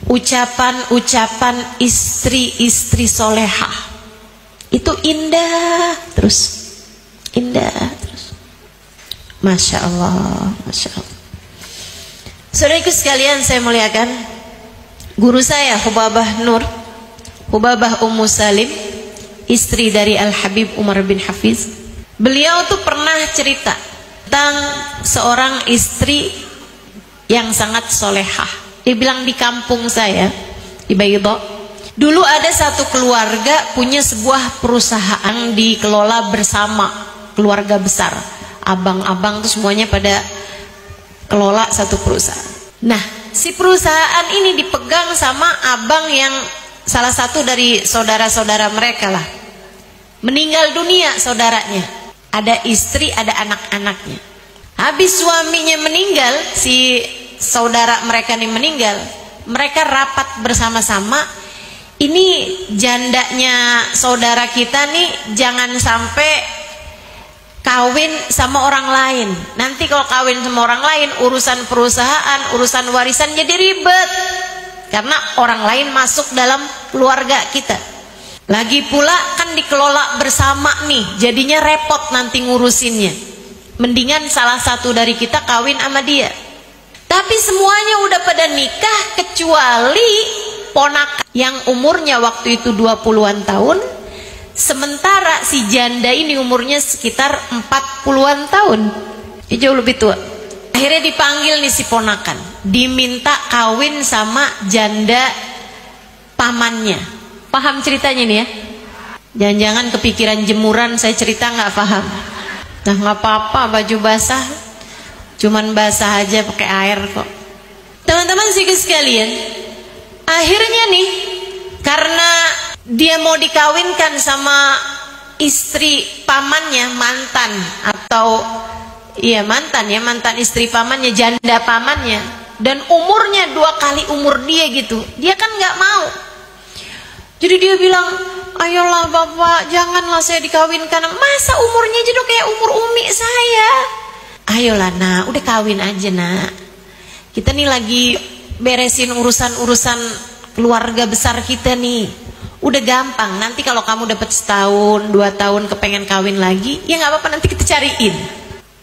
ucapan-ucapan istri-istri solehah itu indah terus, indah terus. Masya Allah, Masya Allah. Saudaraku sekalian saya muliakan, guru saya Hubabah Nur, Hubabah Ummu Salim, istri dari Al-Habib Umar bin Hafiz, beliau tuh pernah cerita tentang seorang istri yang sangat solehah. Dia bilang di kampung saya di Baydha, dulu ada satu keluarga punya sebuah perusahaan dikelola bersama, keluarga besar, abang-abang tuh semuanya pada kelola satu perusahaan. Nah, si perusahaan ini dipegang sama abang yang salah satu dari saudara-saudara mereka lah. Meninggal dunia saudaranya, ada istri, ada anak-anaknya. Habis suaminya meninggal, si saudara mereka ini meninggal, mereka rapat bersama-sama, ini jandanya saudara kita nih jangan sampai kawin sama orang lain. Nanti kalau kawin sama orang lain, urusan perusahaan, urusan warisan jadi ribet, karena orang lain masuk dalam keluarga kita. Lagi pula kan dikelola bersama nih, jadinya repot nanti ngurusinnya. Mendingan salah satu dari kita kawin sama dia. Tapi semuanya udah pada nikah kecuali ponakan yang umurnya waktu itu 20-an tahun. Sementara si janda ini umurnya sekitar 40-an tahun. Dia jauh lebih tua. Akhirnya dipanggil nih si ponakan, diminta kawin sama janda pamannya. Paham ceritanya nih ya? Jangan-jangan kepikiran jemuran saya cerita nggak paham. Nah nggak apa-apa, baju basah, cuman basah aja pakai air kok. Teman-teman sekalian, akhirnya nih karena dia mau dikawinkan sama istri pamannya, mantan atau iya mantan ya, mantan istri pamannya, janda pamannya, dan umurnya 2 kali umur dia gitu. Dia kan nggak mau. Jadi dia bilang, ayolah bapak, janganlah saya dikawinkan. Masa umurnya aja udah kayak umur umi saya. Ayolah nak, udah kawin aja nak. Kita nih lagi beresin urusan-urusan keluarga besar kita nih. Udah gampang, nanti kalau kamu dapat setahun, 2 tahun kepengen kawin lagi, ya nggak apa-apa, nanti kita cariin.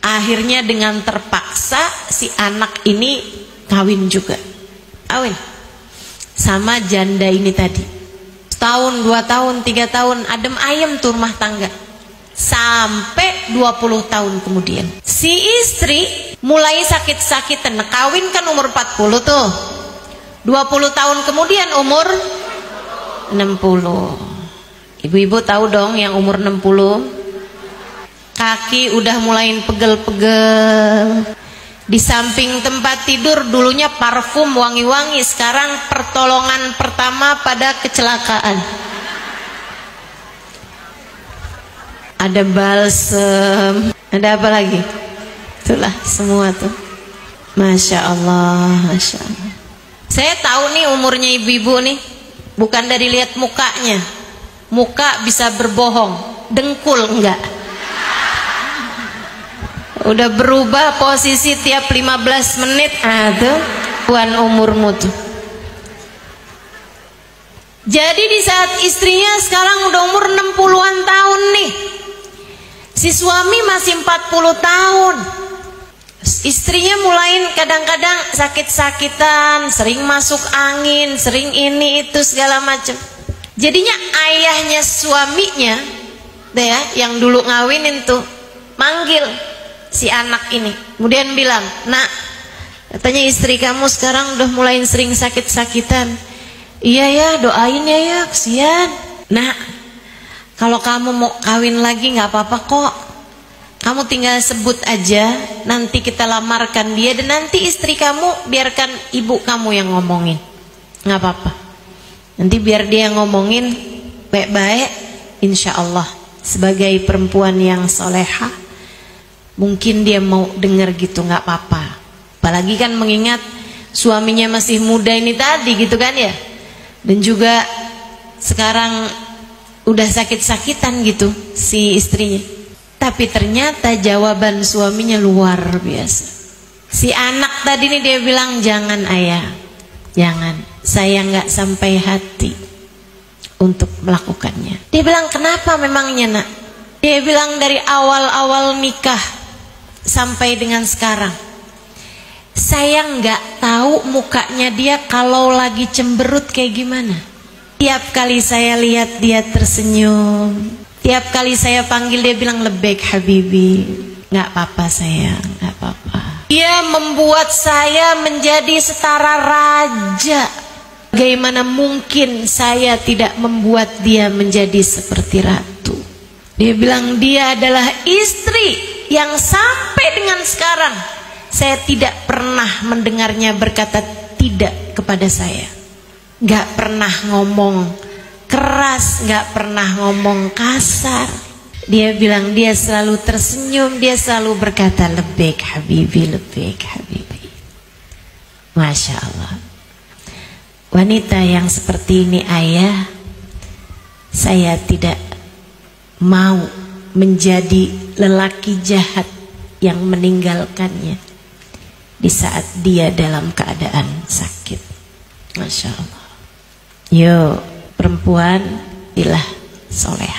Akhirnya dengan terpaksa si anak ini kawin juga. Kawin sama janda ini tadi. Setahun, 2 tahun, 3 tahun, adem ayem tuh rumah tangga. Sampai 20 tahun kemudian si istri mulai sakit-sakitan. Kawin kan umur 40 tuh, 20 tahun kemudian umur 60. Ibu-ibu tahu dong yang umur 60, kaki udah mulai pegel-pegel. Di samping tempat tidur dulunya parfum wangi-wangi, sekarang pertolongan pertama pada kecelakaan. Ada balsem, ada apa lagi? Itulah semua tuh. Masya Allah, Masya Allah. Saya tahu nih umurnya ibu-ibu nih, bukan dari lihat mukanya. Muka bisa berbohong, dengkul enggak. Udah berubah posisi tiap 15 menit. Tuh tuan umurmu tuh. Jadi di saat istrinya sekarang udah umur 60-an tahun nih, si suami masih 40 tahun. Istrinya mulai kadang-kadang sakit-sakitan, sering masuk angin, sering ini itu segala macam. Jadinya ayahnya suaminya deh ya, yang dulu ngawinin tuh manggil si anak ini, kemudian bilang, nak, katanya istri kamu sekarang udah mulai sering sakit-sakitan. Iya ya, doain ya kesian. Nak, kalau kamu mau kawin lagi nggak apa-apa kok, kamu tinggal sebut aja, nanti kita lamarkan dia, dan nanti istri kamu biarkan ibu kamu yang ngomongin, nggak apa-apa. Nanti biar dia ngomongin baik-baik, insya Allah sebagai perempuan yang solehah, mungkin dia mau dengar gitu, nggak apa-apa. Apalagi kan mengingat suaminya masih muda ini tadi gitu kan ya, dan juga sekarang udah sakit-sakitan gitu si istrinya. Tapi ternyata jawaban suaminya luar biasa. Si anak tadi nih dia bilang, jangan ayah, jangan. saya nggak sampai hati untuk melakukannya. Dia bilang, kenapa memangnya nak? Dia bilang, dari awal-awal nikah sampai dengan sekarang, saya nggak tahu mukanya dia kalau lagi cemberut kayak gimana. Tiap kali saya lihat dia tersenyum, tiap kali saya panggil dia bilang lebek habibi, nggak apa-apa sayang, nggak apa-apa. Dia membuat saya menjadi setara raja. Bagaimana mungkin saya tidak membuat dia menjadi seperti ratu? Dia bilang dia adalah istri yang sampai dengan sekarang saya tidak pernah mendengarnya berkata tidak kepada saya. Gak pernah ngomong keras, gak pernah ngomong kasar. Dia bilang dia selalu tersenyum, dia selalu berkata lebek habibi, lebek habibi. Masya Allah. Wanita yang seperti ini ayah, saya tidak mau menjadi lelaki jahat yang meninggalkannya di saat dia dalam keadaan sakit. Masya Allah. Yo perempuan, ilah soleh.